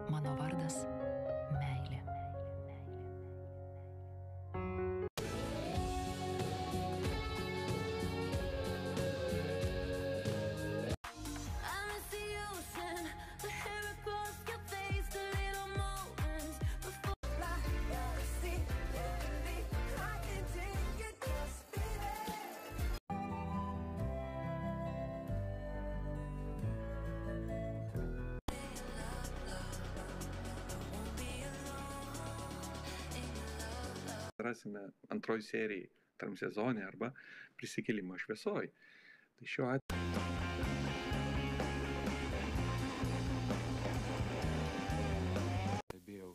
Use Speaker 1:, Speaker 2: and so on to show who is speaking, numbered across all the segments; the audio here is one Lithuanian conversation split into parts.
Speaker 1: Mano vardas - meilė.
Speaker 2: Rasime antroji serijai tam sezone arba prisikėlimo šviesoj. Tai šiuo atveju
Speaker 3: stebėjau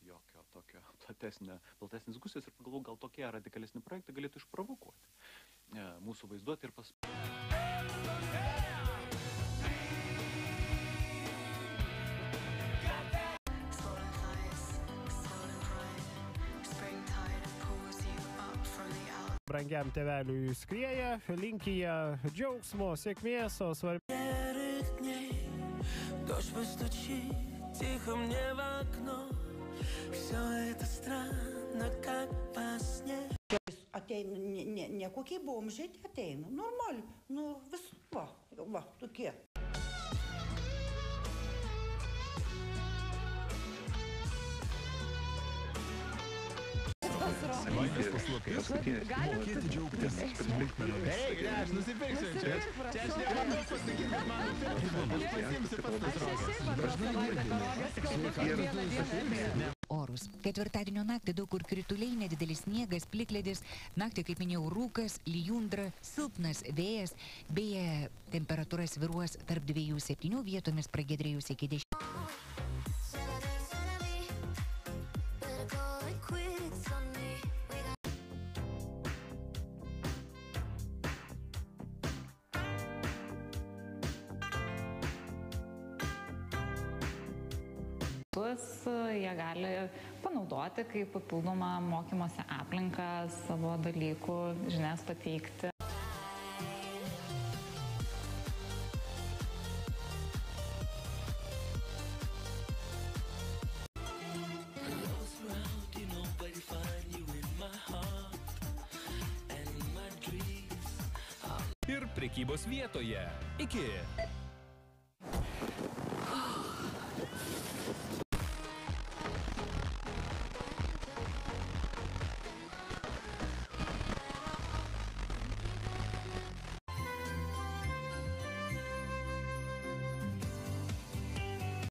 Speaker 3: jokio tokio platesnės diskusijos ir pagalvojau, gal tokie radikalesni projektai galėtų išprovokuoti mūsų vaizduoti ir
Speaker 4: Brangiam tėveliui skrieja, linkyje džiaugsmo, sėkmės, o svarbiausia.
Speaker 5: Дождь постучит тихо мне в окно. Все это странно, как во сне.
Speaker 6: Ateina, ne kokie bomžiai ateina, normaliai, nu vis, va, tokie.
Speaker 2: Savaitės paslaptis. Mokėti džiaugtis.
Speaker 7: Bereik, ne, aš nusipirksiu. Čia aš negaliu pasakyti, kad man pasiimsiu pas tas.
Speaker 1: Orus. Ketvirtadienio naktį daug kur krituliai, nedidelis sniegas, plikledis, naktį, kaip minėjau, rūkas, lijundra, silpnas vėjas, beje, temperatūra svyruos tarp 2–7, vietomis pragiedrėjus iki 10.
Speaker 8: Jie gali panaudoti kaip papildomą mokymosi aplinką, savo dalykų, žinias pateikti.
Speaker 7: Ir prekybos vietoje. Iki.